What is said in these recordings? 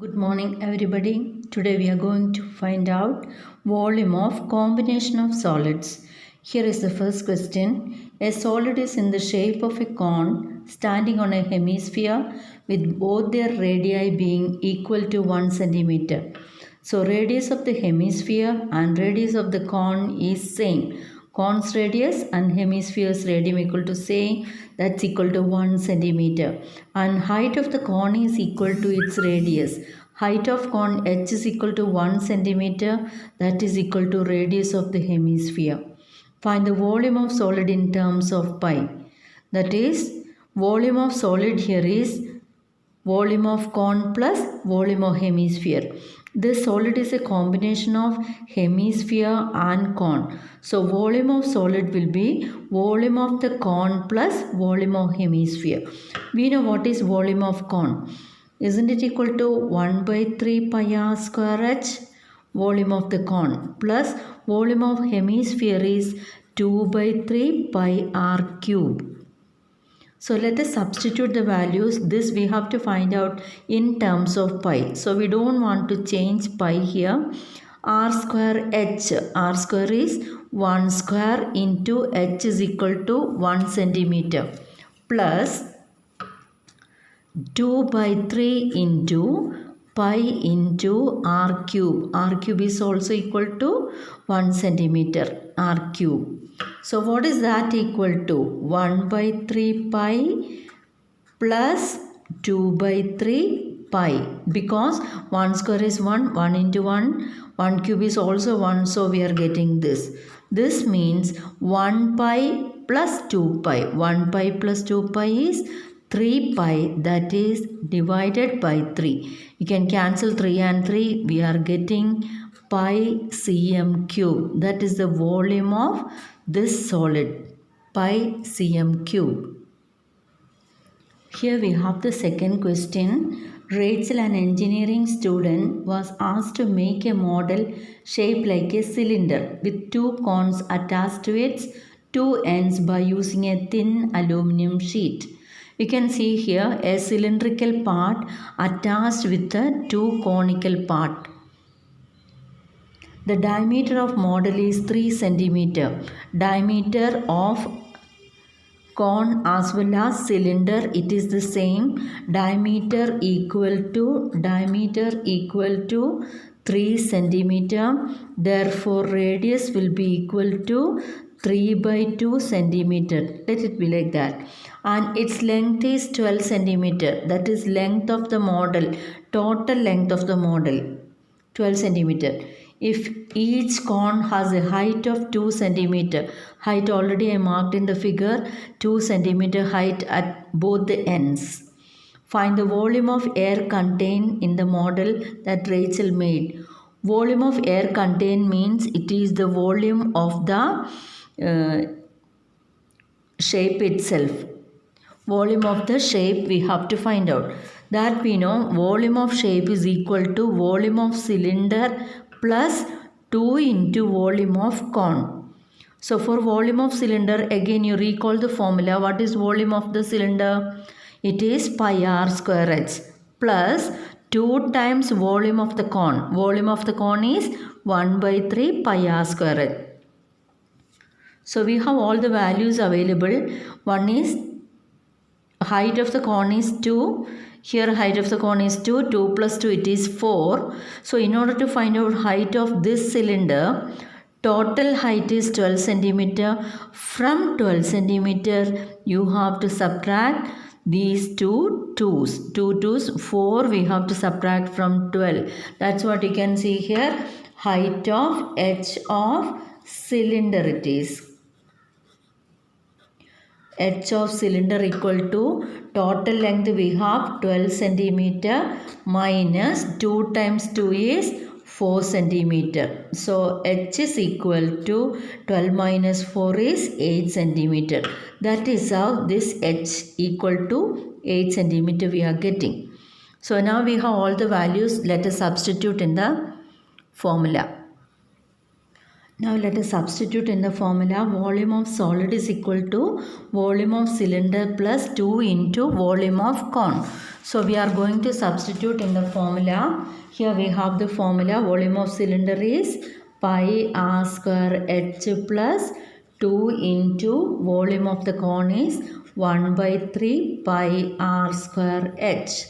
Good morning everybody. Today we are going to find out volume of combination of solids. Here is the first question. A solid is in the shape of a cone standing on a hemisphere with both their radii being equal to 1 centimeter. So radius of the hemisphere and radius of the cone is same. Cone's radius and hemisphere's radius equal to say that's equal to 1 centimeter, and height of the cone is equal to its radius. Height of cone h is equal to 1 centimeter, that is equal to radius of the hemisphere. Find the volume of solid in terms of pi. That is, volume of solid here is volume of cone plus volume of hemisphere. This solid is a combination of hemisphere and cone. So volume of solid will be volume of the cone plus volume of hemisphere. We know what is volume of cone. Isn't it equal to 1 by 3 pi r square h? Volume of the cone plus volume of hemisphere is 2 by 3 pi r cube. So let us substitute the values. This we have to find out in terms of pi. So we don't want to change pi here. R square h. R square is 1 square into h is equal to 1 centimeter plus 2 by 3 into pi into r cube. R cube is also equal to 1 centimeter r cube. So what is that equal to? 1 by 3 pi plus 2 by 3 pi, because 1 square is 1, 1 into 1 cube is also 1, so we are getting this. This means 1 pi plus 2 pi. 1 pi plus 2 pi is 3 pi, that is divided by 3. You can cancel 3 and 3. We are getting pi cm cube. That is the volume of this solid, pi cm cube. Here we have the second question. Rachel, an engineering student, was asked to make a model shaped like a cylinder with two cones attached to its two ends by using a thin aluminum sheet. You can see here a cylindrical part attached with a two conical part. The diameter of model is 3 cm. Diameter of cone as well as cylinder, it is the same. Diameter equal to 3 cm. Therefore, radius will be equal to 3 by 2 centimeter. Let it be like that. And its length is 12 centimeter. That is length of the model. Total length of the model, 12 centimeter. If each cone has a height of 2 centimeter, height already I marked in the figure, 2 centimeter height at both the ends. Find the volume of air contained in the model that Rachel made. Volume of air contained means it is the volume of the shape itself. Volume of the shape we have to find out. That we know volume of shape is equal to volume of cylinder plus 2 into volume of cone. So for volume of cylinder, again you recall the formula. What is volume of the cylinder? It is pi r square h plus 2 times volume of the cone. Volume of the cone is 1 by 3 pi r square h. So we have all the values available. One is height of the cone is 2. Here height of the cone is 2. 2 plus 2 it is 4. So in order to find out height of this cylinder, total height is 12 centimeter. From 12 centimeter you have to subtract these two 2's. 2 2's, 4 we have to subtract from 12. That's what you can see here. Height of h of cylinder it is. H of cylinder equal to total length we have 12 centimeter minus 2 times 2 is 4 centimeter. So H is equal to 12 minus 4 is 8 centimeter. That is how this H equal to 8 centimeter we are getting. So now we have all the values. Let us substitute in the formula. Now let us substitute in the formula. Volume of solid is equal to volume of cylinder plus 2 into volume of cone. So we are going to substitute in the formula. Here we have the formula. Volume of cylinder is pi r square h plus 2 into volume of the cone is 1 by 3 pi r square h.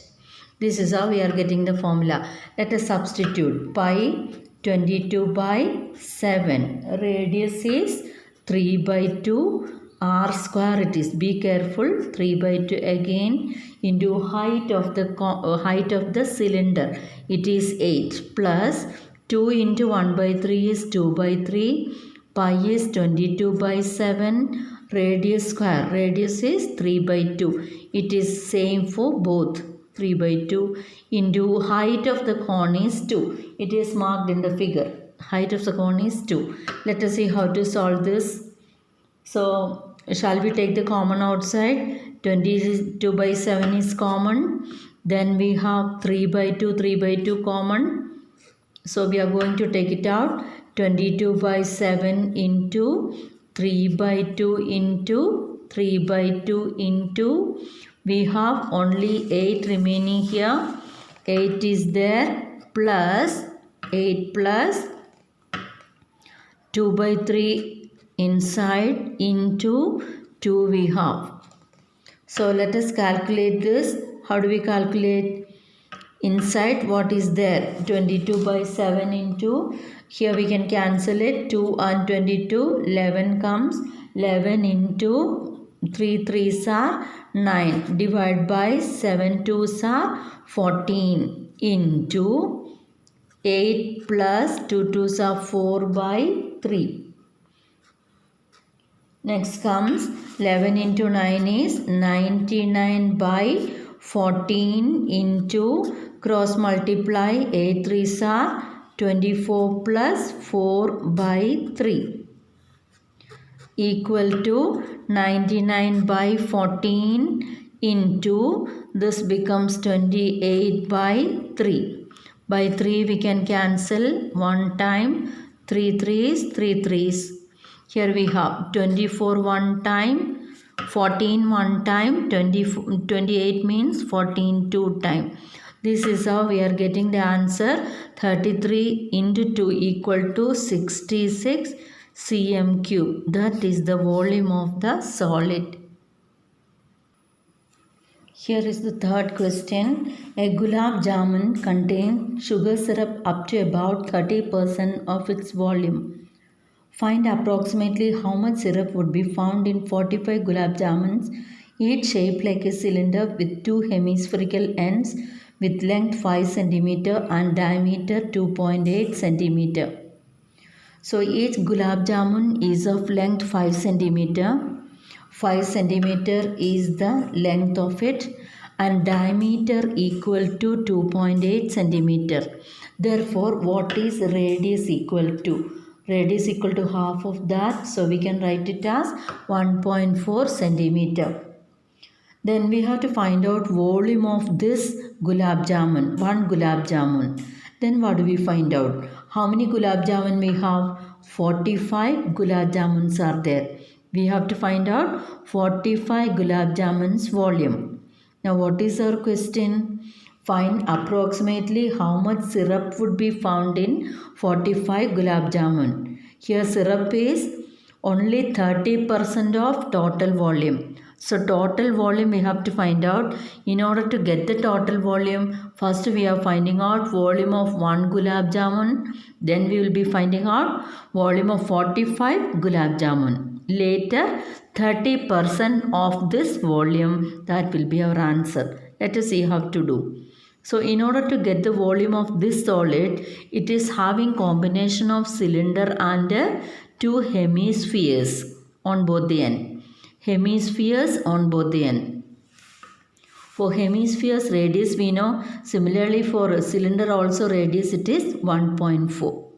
This is how we are getting the formula. Let us substitute. Pi 22 by 7. Radius is 3 by 2. R square it is. Be careful. 3 by 2 again into height of the cylinder. It is 8 plus 2 into 1 by 3 is 2 by 3. Pi is 22 by 7. Radius square. Radius is 3 by 2. It is same for both. 3 by 2 into height of the cone is 2. It is marked in the figure. Height of the cone is 2. Let us see how to solve this. So, shall we take the common outside? 22 by 7 is common. Then we have 3 by 2 common. So, we are going to take it out. 22 by 7 into 3 by 2 into 3 by 2 into, we have only 8 remaining here. 8 is there plus 8 plus 2 by 3 inside into 2 we have. So let us calculate this. How do we calculate? Inside what is there? 22 by 7 into, here we can cancel it. 2 and 22, 11 comes. 11 into 3 3s are 9. Divide by 7 2s are 14 into 8 plus 2 2s are 4 by 3. Next comes 11 into 9 is 99 by 14 into, cross multiply, 8 3s are 24 plus 4 by 3 equal to 99 by 14 into, this becomes 28 by 3. By 3 we can cancel 1 time, 3 3s, 3 3s. Here we have 24 1 time, 14 1 time, 28 means 14 2 time. This is how we are getting the answer. 33 into 2 equal to 66 cm cube. That is the volume of the solid. Here is the third question. A gulab jamun contains sugar syrup up to about 30% of its volume. Find approximately how much syrup would be found in 45 gulab jamuns, each shaped like a cylinder with two hemispherical ends with length 5 cm and diameter 2.8 cm. So each gulab jamun is of length 5 cm. 5 cm is the length of it and diameter equal to 2.8 cm. Therefore, what is radius equal to? Radius equal to half of that. So we can write it as 1.4 centimeter. Then we have to find out volume of this gulab jamun, one gulab jamun. Then what do we find out? How many gulab jamun we have? 45 gulab jamuns are there. We have to find out 45 gulab jamuns volume. Now what is our question? Find approximately how much syrup would be found in 45 gulab jamun. Here syrup is only 30% of total volume. So total volume we have to find out. In order to get the total volume, first we are finding out volume of 1 gulab jamun. Then we will be finding out volume of 45 gulab jamun. Later 30% of this volume, that will be our answer. Let us see how to do. So in order to get the volume of this solid, it is having combination of cylinder and two hemispheres on both the end. Hemispheres on both the end. For hemispheres radius we know. Similarly for cylinder also radius it is 1.4.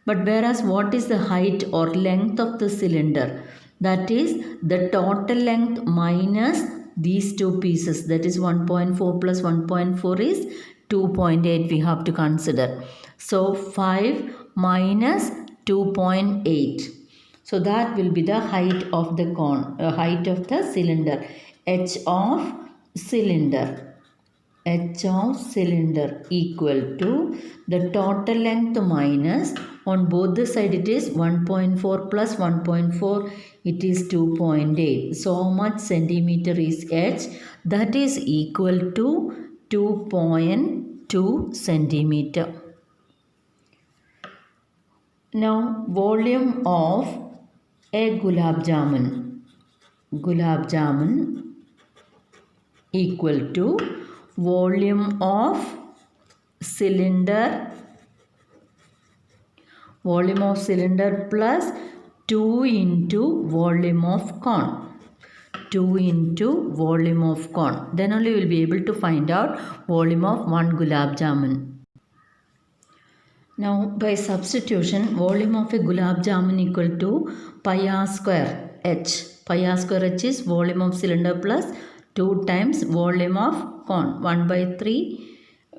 But whereas what is the height or length of the cylinder? That is the total length minus these two pieces. That is 1.4 plus 1.4 is 2.8 we have to consider. So 5 minus 2.8. So that will be the height of the height of the cylinder. H of cylinder. H of cylinder equal to the total length minus, on both the side it is 1.4 plus 1.4, it is 2.8. So how much centimeter is H? That is equal to 2.2 centimeter. Now volume of a gulab jamun equal to volume of cylinder plus 2 into volume of cone. 2 into volume of cone. Then only we will be able to find out volume of one gulab jamun. Now by substitution, volume of a gulab jamun equal to pi r square h. Pi r square h is volume of cylinder plus 2 times volume of cone, 1 by 3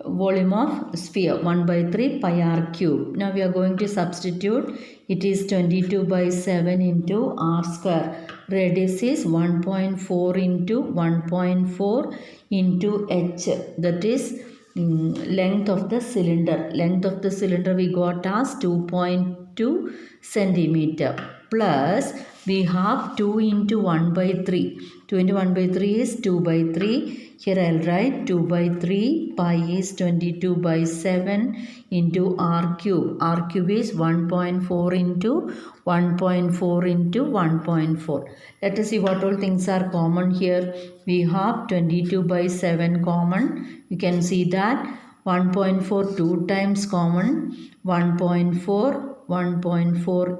volume of sphere, 1 by 3 pi r cube. Now we are going to substitute. It is 22 by 7 into r square. Radius is 1.4 into 1.4 into h. That is length of the cylinder. Length of the cylinder we got as 2.2 centimeter. Plus we have 2 into 1 by 3. 2 into 1 by 3 is 2 by 3. Here I will write 2 by 3. Pi is 22 by 7 into r cube. R cube is 1.4 into 1.4 into 1.4. Let us see what all things are common here. We have 22 by 7 common. You can see that 1.4 2 times common. 1.4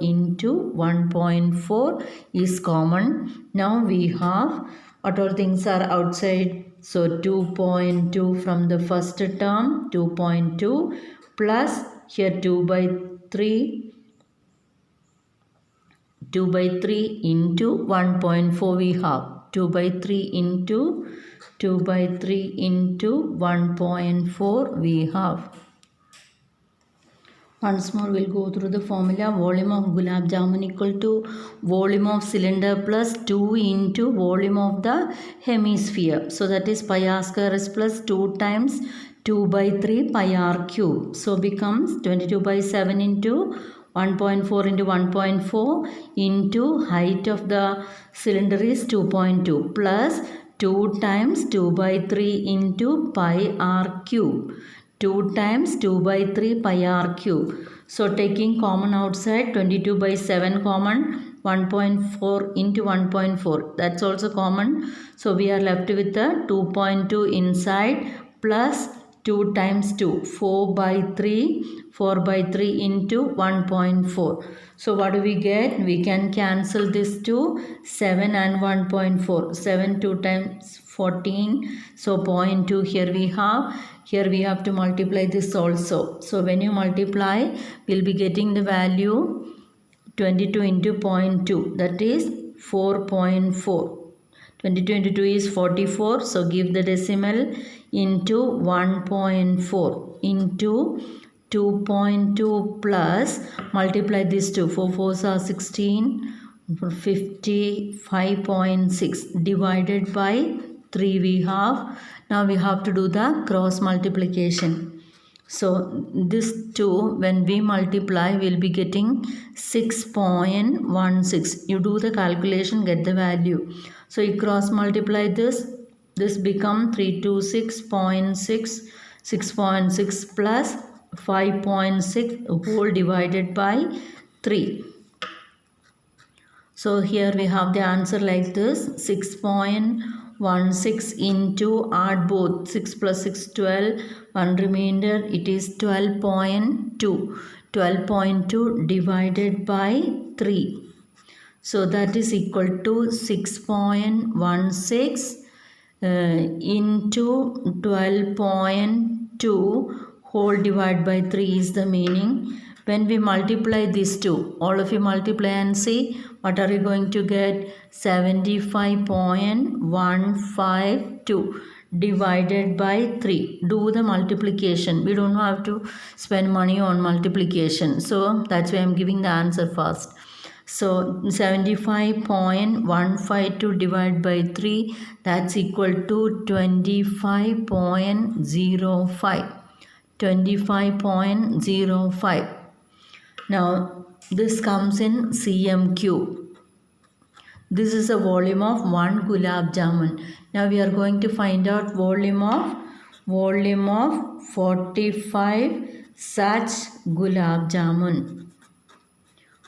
into 1.4 is common. Now we have what all things are outside. So 2.2 from the first term, 2.2 plus here 2 by 3 into 1.4 we have. 2 by 3 into 1.4 we have. Once more we will go through the formula. Volume of gulab jamun equal to volume of cylinder plus 2 into volume of the hemisphere. So that is pi r square is plus 2 times 2 by 3 pi r cube. So becomes 22 by 7 into 1.4 into 1.4 into height of the cylinder is 2.2 plus 2 times 2 by 3 into pi r cube. 2 times 2 by 3 pi r cube. So taking common outside, 22 by 7 common, 1.4 into 1.4, that's also common. So we are left with the 2.2 inside plus 2 times 2, 4 by 3 into 1.4. So what do we get? We can cancel this to 7 and 1.4. 7 2 times 14. So 0.2 here we have. Here we have to multiply this also. So when you multiply, we'll be getting the value 22 into 0.2. That is 4.4. 22 into 2 is 44. So give the decimal into 1.4 into 2.2 plus multiply this to 4 4s are 16, 55.6 divided by 3 we have. Now we have to do the cross multiplication. So this 2 when we multiply we will be getting 6.16. You do the calculation, get the value. So you cross multiply this become 326.6, 6.6 plus 5.6 whole divided by 3. So here we have the answer like this, 6.16 into add both 6 plus 6 12, one remainder, it is 12.2. 12.2 divided by 3. So that is equal to 6.16 into 12.2 whole divided by 3 is the meaning. When we multiply these two, all of you multiply and see what are you going to get? 75.152 divided by 3. Do the multiplication. We don't have to spend money on multiplication. So that's why I'm giving the answer first. So 75.152 divided by 3, that's equal to 25.05. 25.05. Now this comes in cm cube. This is the volume of 1 gulab jamun. Now we are going to find out volume of 45 such gulab jamun.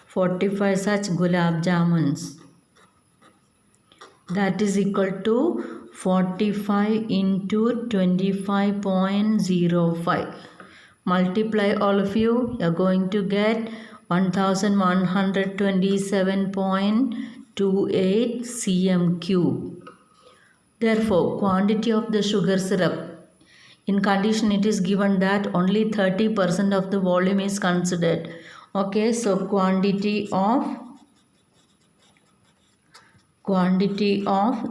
45 such gulab jamuns. That is equal to 45 into 25.05. Multiply all of you. You are going to get 1127.28 cm cube. Therefore, quantity of the sugar syrup, in condition it is given that only 30% of the volume is considered. Okay, so quantity of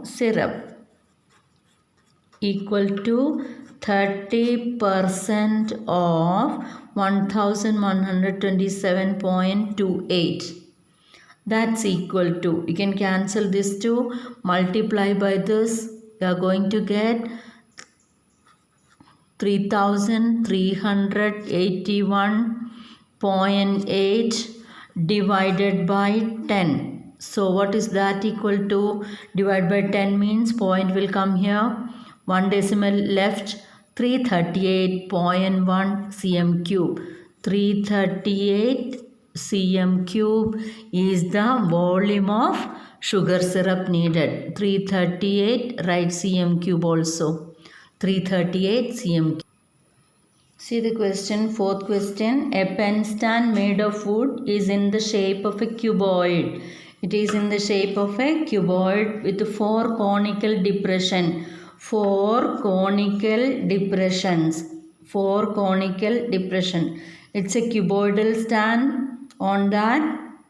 syrup equal to 30% of 1127.28. That's equal to, you can cancel this to multiply by this. You are going to get 3381.8 divided by 10. So what is that equal to? Divide by 10 means point will come here. 1 decimal left. 338.1 cm cube. 338 cm cube is the volume of sugar syrup needed. 338, write cm cube also. 338 cm cube. See the question, fourth question. A pen stand made of wood is in the shape of a cuboid. It is in the shape of a cuboid with 4 conical depression. 4 conical depressions. 4 conical depression. It's a cuboidal stand. On that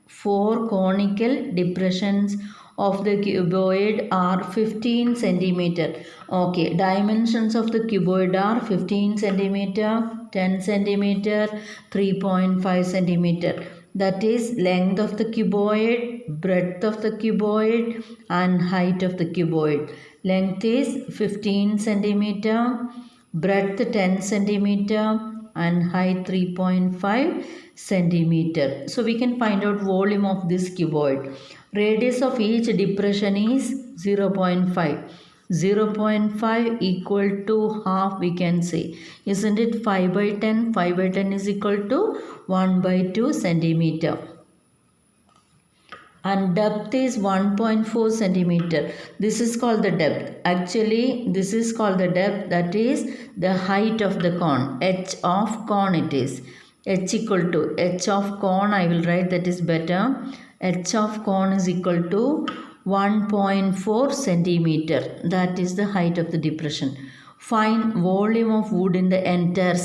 4 conical depressions of the cuboid are 15 centimeter. Okay, dimensions of the cuboid are 15 centimeter, 10 centimeter, 3.5 centimeter. That is length of the cuboid, breadth of the cuboid and height of the cuboid. Length is 15 centimeter, breadth 10 centimeter and height 3.5 centimeter. So we can find out volume of this cuboid. Radius of each depression is 0.5. 0.5 equal to half, we can say. Isn't it 5 by 10? 5 by 10 is equal to 1 by 2 centimeter. And depth is 1.4 centimeter. This is called the depth. Actually, this is called the depth, that is the height of the cone. H of cone it is. H equal to, H of cone I will write, that is better. H of cone is equal to 1.4 centimeter. That is the height of the depression. Find volume of wood in the entire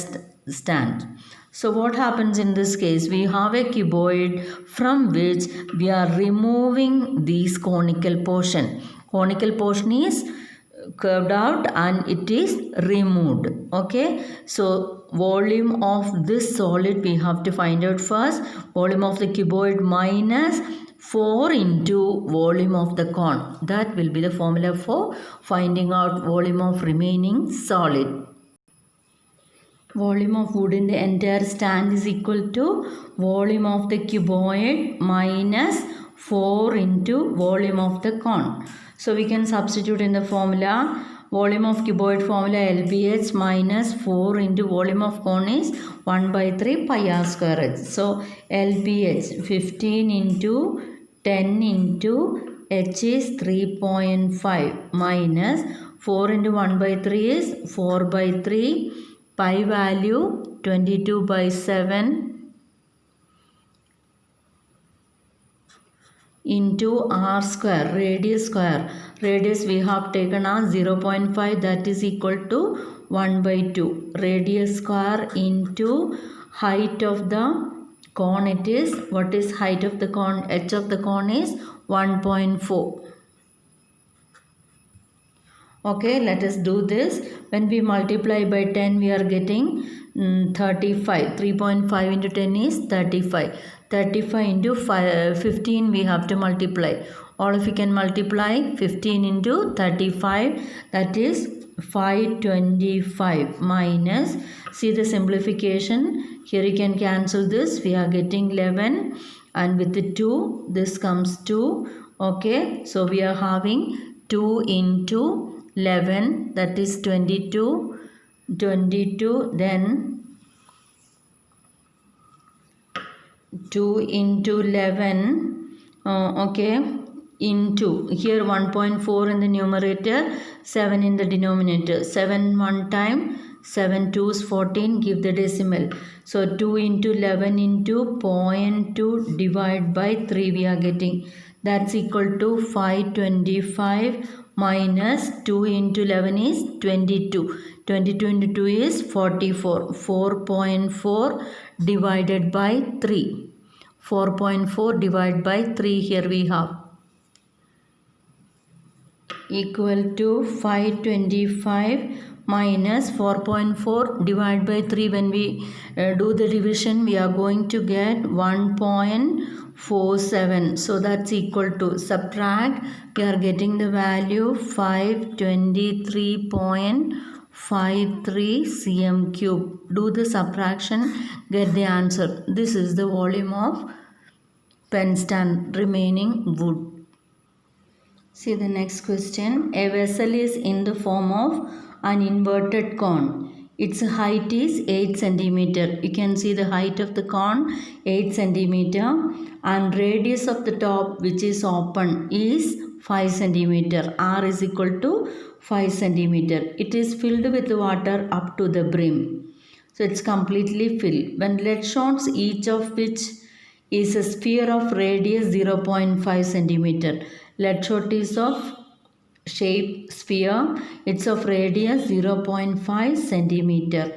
stand. So what happens in this case? We have a cuboid from which we are removing this conical portion. Conical portion is curved out and it is removed. Okay, so volume of this solid we have to find out first. Volume of the cuboid minus 4 into volume of the cone. That will be the formula for finding out volume of remaining solid. Volume of wood in the entire stand is equal to volume of the cuboid minus 4 into volume of the cone. So we can substitute in the formula. Volume of cuboid formula LBH minus 4 into volume of cone is 1 by 3 pi r square h. So LBH 15 into 10 into h is 3.5 minus 4 into 1 by 3 is 4 by 3. Pi value 22 by 7 into r square, radius square. Radius we have taken as 0.5, that is equal to 1 by 2. Radius square into height of the cone, it is, what is height of the cone? H of the cone is 1.4. Okay, let us do this. When we multiply by 10, we are getting 35. 3.5 into 10 is 35. 35 into 15 we have to multiply. All of you can multiply 15 into 35. That is 525 minus. See the simplification. Here you can cancel this. We are getting 11. And with the 2, this comes 2. Okay, so we are having 2 into 11, that is 22, then 2 into 11, okay, into, here 1.4 in the numerator, 7 in the denominator, 7 one time, 7 2s 14, give the decimal. So 2 into 11 into 0.2 divided by 3 we are getting. That's equal to 525 minus 2 into 11 is 22. 22 into 2 is 44. 4.4 divided by 3. 4.4 divided by 3 here we have. Equal to 525 minus 4.4 divided by 3. When we do the division, we are going to get 1.47. So that's equal to, subtract, we are getting the value 523.53 cm cube. Do the subtraction, get the answer. This is the volume of pen stand remaining wood. See the next question. A vessel is in the form of an inverted cone. Its height is 8 centimeter. You can see the height of the cone 8 centimeter, and radius of the top, which is open, is 5 centimeter. R is equal to 5 centimeter. It is filled with water up to the brim. So it's completely filled. When lead shots, each of which is a sphere of radius 0.5 centimeter. Lead shot is of shape sphere. It's of radius 0.5 centimeter.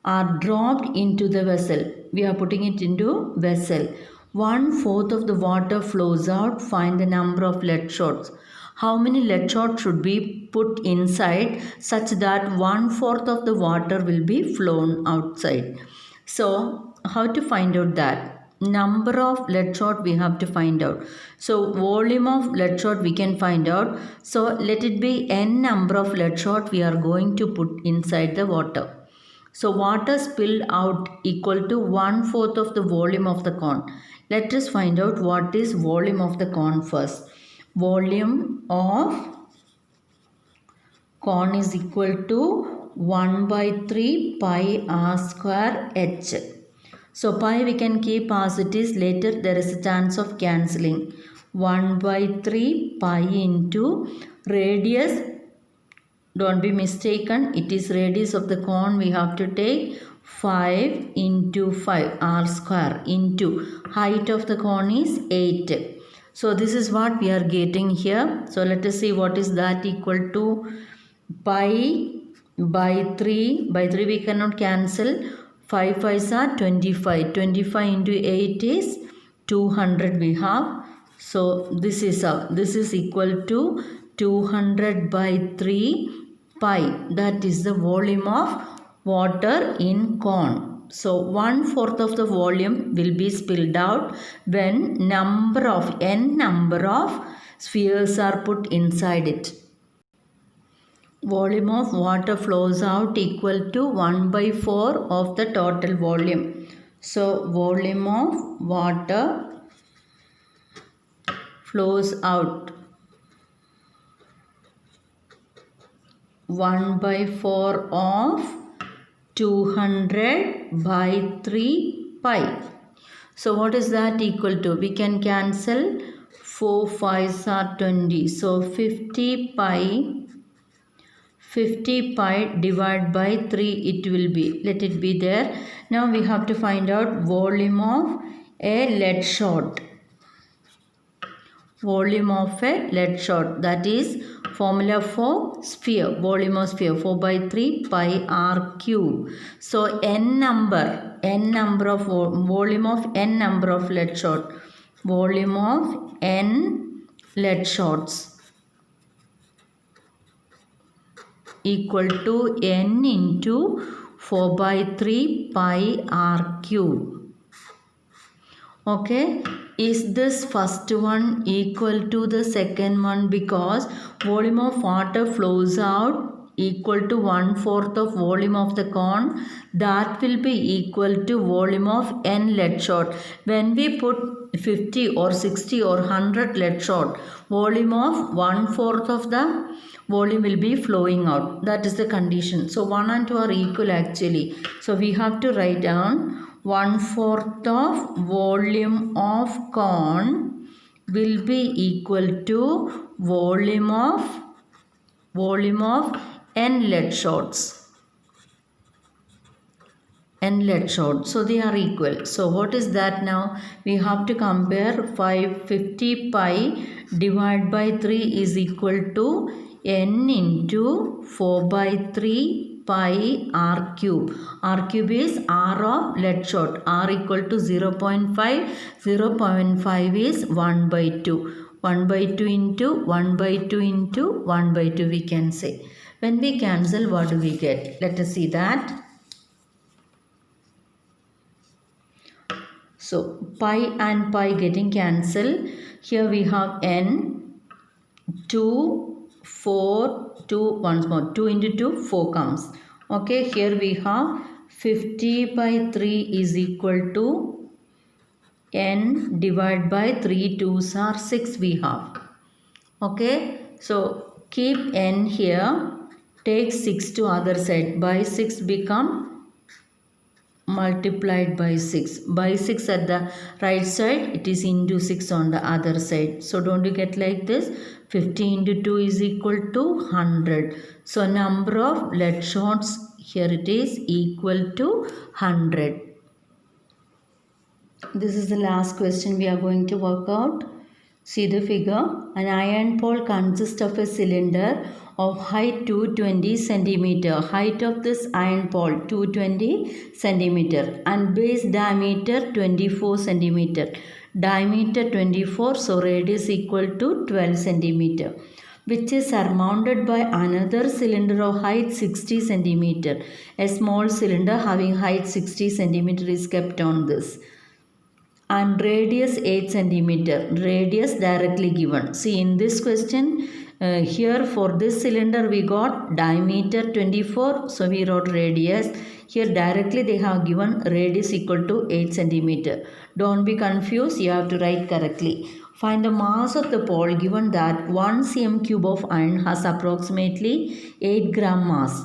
Are dropped into the vessel. We are putting it into vessel. 1/4 of the water flows out. Find the number of lead shots. How many lead shots should be put inside such that 1/4 of the water will be flown outside? So how to find out that? Number of lead shot we have to find out. So volume of lead shot we can find out. So let it be n number of lead shot we are going to put inside the water. So water spilled out equal to 1/4 of the volume of the cone. Let us find out what is volume of the cone first. Volume of cone is equal to 1/3 pi r square h. So pi we can keep as it is. Later there is a chance of cancelling. 1/3 pi into radius. Don't be mistaken. It is radius of the cone. We have to take 5 into 5 r square into height of the cone is 8. So this is what we are getting here. So let us see what is that equal to. Pi by 3. By 3 we cannot cancel. 5 5s are 25. 25 into 8 is 200 we have. So this is equal to 200 by 3 pi. That is the volume of water in cone. So 1/4 of the volume will be spilled out when n number of spheres are put inside it. Volume of water flows out equal to 1/4 of the total volume. So volume of water flows out 1/4 of 200 by 3 pi. So what is that equal to? We can cancel. 4 5s are 20. So 50 pi divided by 3 it will be. Let it be there. Now we have to find out volume of a lead shot. Volume of a lead shot. That is formula for sphere. Volume of sphere 4/3 pi r cube. So n number of volume of n number of lead shot. Volume of n lead shots. equal to n into 4 by 3 pi r cube. Okay, is this first one equal to the second one? Because volume of water flows out equal to 1/4 of volume of the cone, that will be equal to volume of n lead shot. When we put 50 or 60 or 100 lead shot, volume of 1/4 of the volume will be flowing out. That is the condition. So 1 and 2 are equal actually. So we have to write down 1/4 of volume of cone will be equal to volume of n lead shots. N lead shot. So they are equal. So what is that now? We have to compare 550 pi divided by 3 is equal to n into 4 by 3 pi r cube. R cube is r of lead shot. R equal to 0.5. 0.5 is 1 by 2. 1 by 2 into 1 by 2 into 1 by 2 we can say. When we cancel, what do we get? Let us see that. So pi and pi getting cancelled. Here we have n 2 4 2 once more 2 into 2 4 comes. Okay, here we have 50 by 3 is equal to n divided by 3 2s are 6 we have. Okay, so keep n here, take 6 to other side. By 6 become multiplied by 6. By 6 at the right side, it is into 6 on the other side. So don't you get like this? 50 into 2 is equal to 100. So number of lead shots, here it is equal to 100. This is the last question we are going to work out. See the figure. An iron pole consists of a cylinder of height 220 centimeter. Height of this iron pole 220 centimeter and base diameter 24 centimeter. Diameter 24, so radius equal to 12 centimeter, which is surmounted by another cylinder of height 60 centimeter. A small cylinder having height 60 centimeter is kept on this. And radius 8 centimeter. Radius directly given. See in this question, here for this cylinder we got diameter 24. So we wrote radius. Here directly they have given radius equal to 8 centimeter. Don't be confused. You have to write correctly. Find the mass of the pole given that 1 cm cube of iron has approximately 8 gram mass.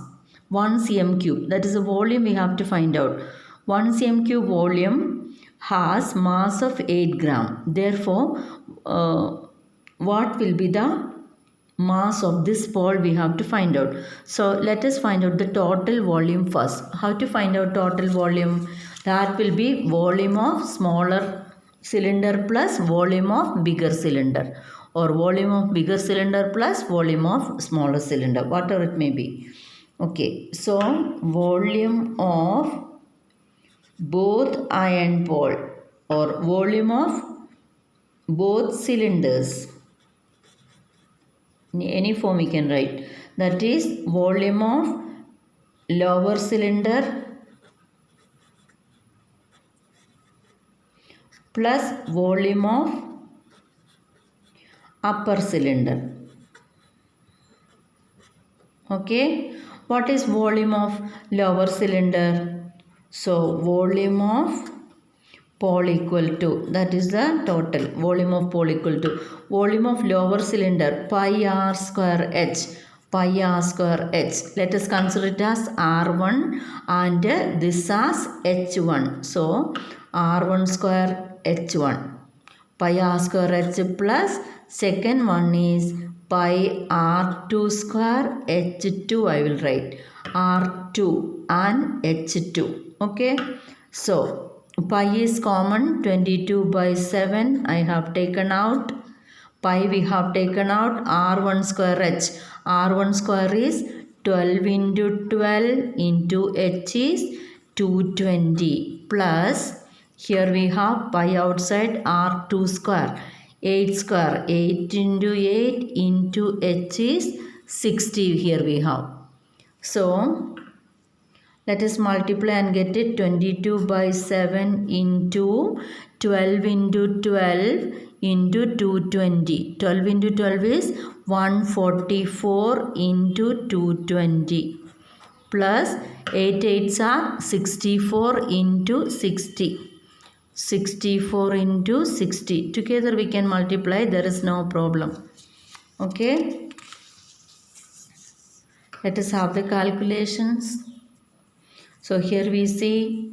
1 cm cube. That is the volume we have to find out. 1 cm cube volume has mass of 8 gram. Therefore, what will be the mass of this pole we have to find out. So let us find out the total volume first. How to find out total volume? That will be volume of smaller cylinder plus volume of bigger cylinder, or volume of bigger cylinder plus volume of smaller cylinder, whatever it may be. Okay, so volume of both iron pole or volume of both cylinders, in any form we can write, that is volume of lower cylinder plus volume of upper cylinder. Okay, what is volume of lower cylinder? So volume of pole equal to, that is the total volume of pole equal to volume of lower cylinder pi r square h. Pi r square h. Let us consider it as r1 and this as h1. So r1 square h1. Pi r square h plus second one is pi r2 square h2. I will write r2 and h2. Okay, so pi is common, 22 by 7 I have taken out. Pi we have taken out. R1 square h. R1 square is 12 into 12 into h is 220 plus, here we have pi outside, r2 square. 8 square, 8 into 8 into h is 60 here we have. So let us multiply and get it. 22 by 7 into 12 into 12 into 220. 12 into 12 is 144 into 220. Plus 8 8s are 64 into 60. 64 into 60. Together we can multiply. There is no problem. Okay. Let us have the calculations. So here we see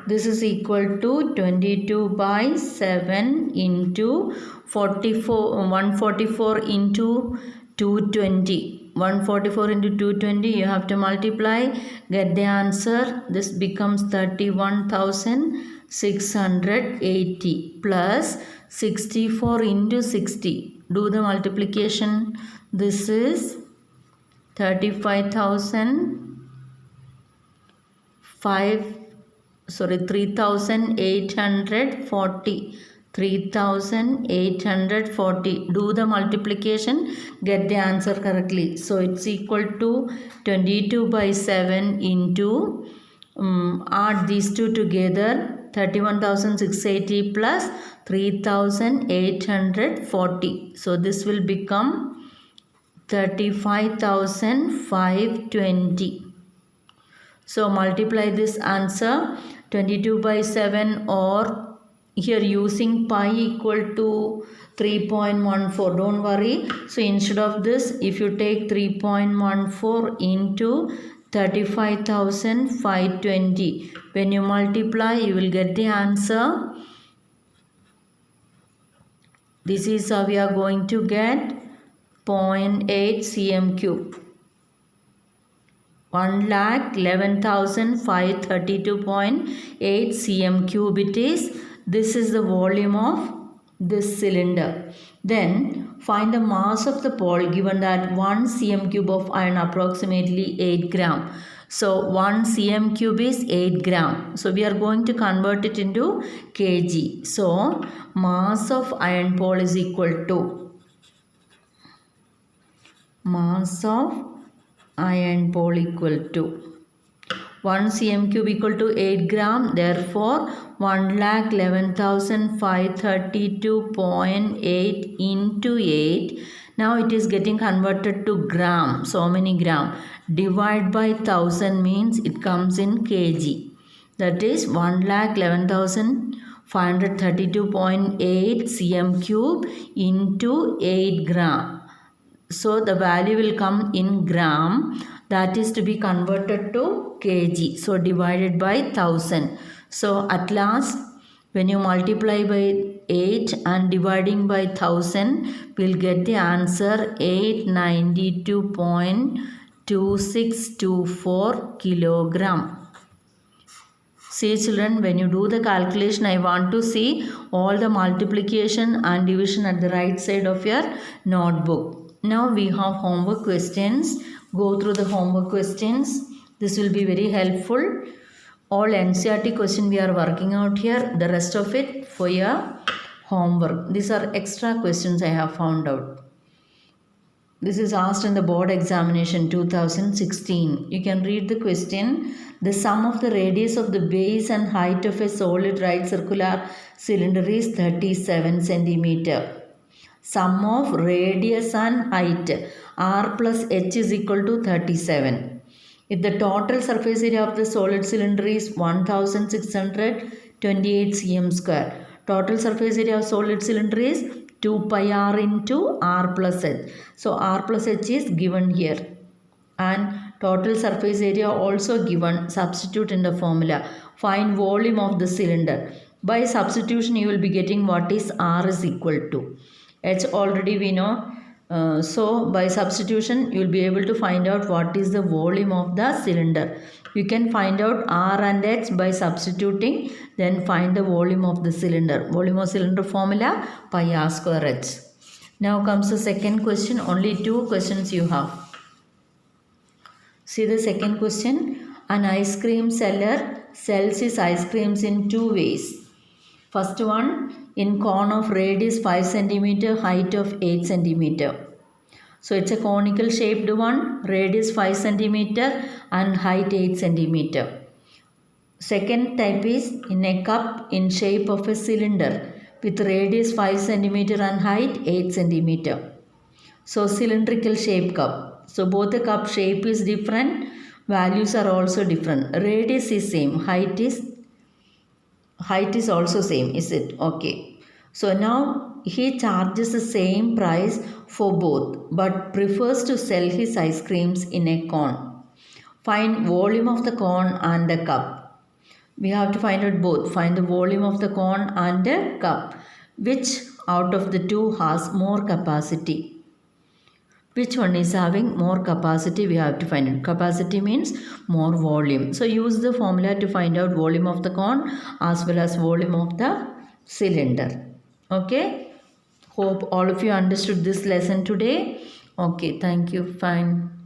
this is equal to 22 by 7 into 144 into 220. 144 into 220 you have to multiply, get the answer. This becomes 31,680 plus 64 into 60. Do the multiplication. This is 3,840. 3,840. Do the multiplication, get the answer correctly. So it's equal to 22 by 7 into add these two together, 31,680 plus 3,840. So this will become 35,520. So multiply this answer. 22 by 7, or here using pi equal to 3.14. Don't worry. So instead of this, if you take 3.14 into 35,520, when you multiply you will get the answer. This is how we are going to get 0.8 cm cube. 1,11,532.8 cm cube it is. This is the volume of this cylinder. Then find the mass of the pole given that 1 cm cube of iron approximately 8 gram. So 1 cm cube is 8 gram. So we are going to convert it into kg. So mass of iron pole is equal to mass of iron pole equal to 1 cm cube equal to 8 gram. Therefore 1,11,532.8 into 8. Now it is getting converted to gram. So many gram. Divide by 1000 means it comes in kg. That is 1,11,532.8 cm cube into 8 gram. So the value will come in gram, that is to be converted to kg. So divided by 1000. So at last when you multiply by 8 and dividing by 1000, we'll get the answer 892.2624 kilogram. See children, when you do the calculation, I want to see all the multiplication and division at the right side of your notebook. Now we have homework questions. Go through the homework questions. This will be very helpful. All NCERT question we are working out here. The rest of it for your homework. These are extra questions I have found out. This is asked in the board examination 2016. You can read the question. The sum of the radius of the base and height of a solid right circular cylinder is 37 centimeter. Sum of radius and height r plus h is equal to 37. If the total surface area of the solid cylinder is 1628 cm square, total surface area of solid cylinder is 2 pi r into r plus h. So r plus h is given here and total surface area also given. Substitute in the formula. Find volume of the cylinder. By substitution you will be getting what is r is equal to. H already we know. So by substitution you will be able to find out what is the volume of the cylinder. You can find out R and H by substituting, then find the volume of the cylinder. Volume of cylinder formula pi r square H. Now comes the second question. Only 2 questions you have. See the second question. An ice cream seller sells his ice creams in 2 ways. First one, in cone of radius 5 cm, height of 8 cm. So it's a conical shaped one, radius 5 centimeter and height 8 centimeter. Second type is in a cup in shape of a cylinder with radius 5 centimeter and height 8 centimeter. So cylindrical shape cup. So both the cup shape is different, values are also different. Radius is same, height is also same, is it? Okay. So now he charges the same price for both but prefers to sell his ice creams in a cone. Find volume of the cone and the cup. We have to find out both. Find the volume of the cone and the cup. Which out of the two has more capacity? Which one is having more capacity? We have to find it. Capacity means more volume. So use the formula to find out volume of the cone as well as volume of the cylinder. Okay. Hope all of you understood this lesson today. Okay. Thank you. Fine.